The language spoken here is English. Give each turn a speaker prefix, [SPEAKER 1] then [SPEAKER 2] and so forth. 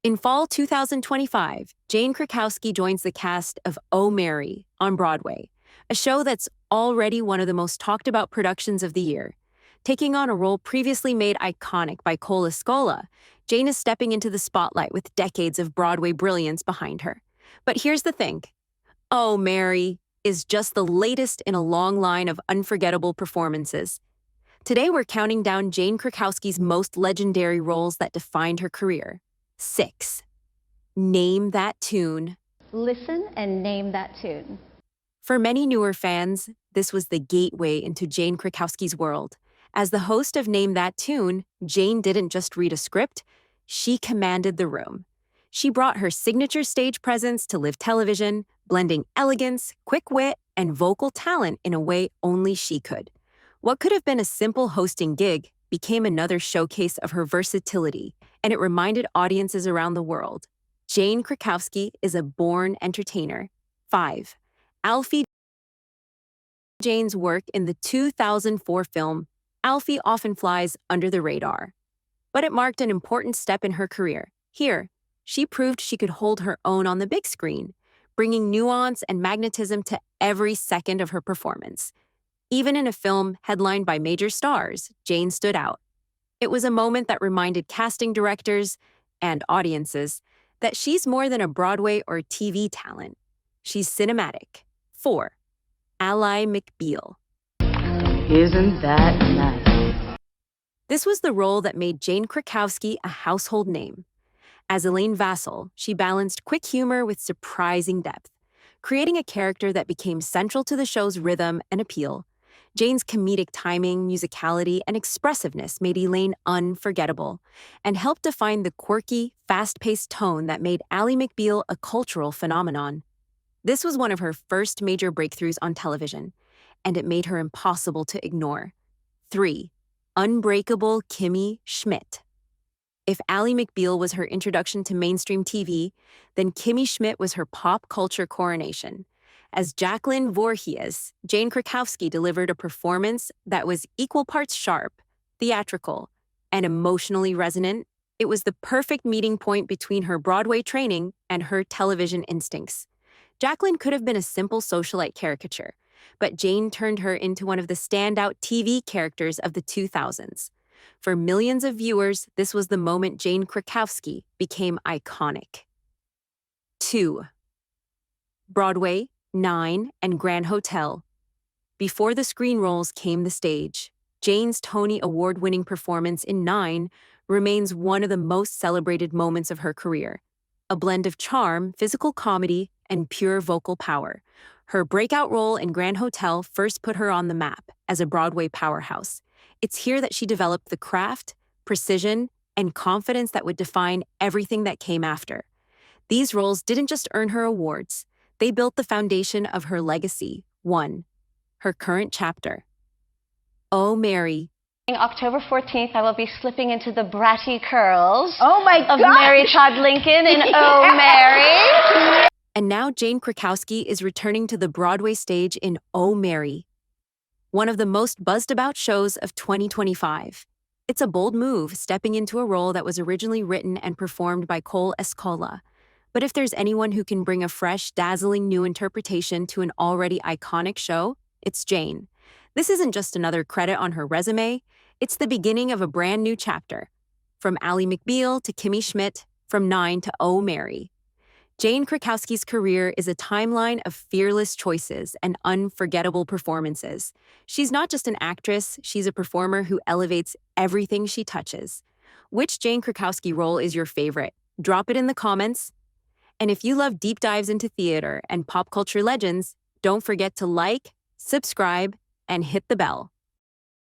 [SPEAKER 1] In fall 2025, Jane Krakowski joins the cast of Oh, Mary on Broadway, a show that's already one of the most talked about productions of the year. Taking on a role previously made iconic by Cole Escola, Jane is stepping into the spotlight with decades of Broadway brilliance behind her. But here's the thing. Oh, Mary is just the latest in a long line of unforgettable performances. Today we're counting down Jane Krakowski's most legendary roles that defined her career. 6. Name that tune.
[SPEAKER 2] Listen and name that tune.
[SPEAKER 1] For many newer fans, this was the gateway into Jane Krakowski's world. As the host of Name That Tune, Jane didn't just read a script, she commanded the room. She brought her signature stage presence to live television, blending elegance, quick wit, and vocal talent in a way only she could. What could have been a simple hosting gig became another showcase of her versatility, and it reminded audiences around the world. Jane Krakowski is a born entertainer. 5. Alfie. Jane's work in the 2004 film Alfie often flies under the radar. But it marked an important step in her career. Here, she proved she could hold her own on the big screen, bringing nuance and magnetism to every second of her performance. Even in a film headlined by major stars, Jane stood out. It was a moment that reminded casting directors and audiences that she's more than a Broadway or TV talent. She's cinematic. 4. Ally McBeal.
[SPEAKER 3] Isn't that nice?
[SPEAKER 1] This was the role that made Jane Krakowski a household name. As Elaine Vassal, she balanced quick humor with surprising depth, creating a character that became central to the show's rhythm and appeal. Jane's comedic timing, musicality, and expressiveness made Elaine unforgettable and helped define the quirky, fast-paced tone that made Ally McBeal a cultural phenomenon. This was one of her first major breakthroughs on television, and it made her impossible to ignore. 3. Unbreakable Kimmy Schmidt. If Ally McBeal was her introduction to mainstream TV, then Kimmy Schmidt was her pop culture coronation. As Jacqueline Voorhees, Jane Krakowski delivered a performance that was equal parts sharp, theatrical, and emotionally resonant. It was the perfect meeting point between her Broadway training and her television instincts. Jacqueline could have been a simple socialite caricature, but Jane turned her into one of the standout TV characters of the 2000s. For millions of viewers, this was the moment Jane Krakowski became iconic. 2. Broadway, 9, and Grand Hotel. Before the screen roles came the stage, Jane's Tony Award-winning performance in 9 remains one of the most celebrated moments of her career. A blend of charm, physical comedy, and pure vocal power. Her breakout role in Grand Hotel first put her on the map as a Broadway powerhouse. It's here that she developed the craft, precision, and confidence that would define everything that came after. These roles didn't just earn her awards, they built the foundation of her legacy. 1. Her current chapter. Oh, Mary.
[SPEAKER 2] October 14th, I will be slipping into the bratty curls
[SPEAKER 3] of
[SPEAKER 2] Mary Todd Lincoln in Oh, Mary.
[SPEAKER 1] And now Jane Krakowski is returning to the Broadway stage in Oh, Mary, one of the most buzzed-about shows of 2025. It's a bold move, stepping into a role that was originally written and performed by Cole Escola. But if there's anyone who can bring a fresh, dazzling new interpretation to an already iconic show, it's Jane. This isn't just another credit on her resume, it's the beginning of a brand new chapter. From Ally McBeal to Kimmy Schmidt, from 9 to Oh, Mary. Jane Krakowski's career is a timeline of fearless choices and unforgettable performances. She's not just an actress, she's a performer who elevates everything she touches. Which Jane Krakowski role is your favorite? Drop it in the comments. And if you love deep dives into theater and pop culture legends, don't forget to like, subscribe, and hit the bell.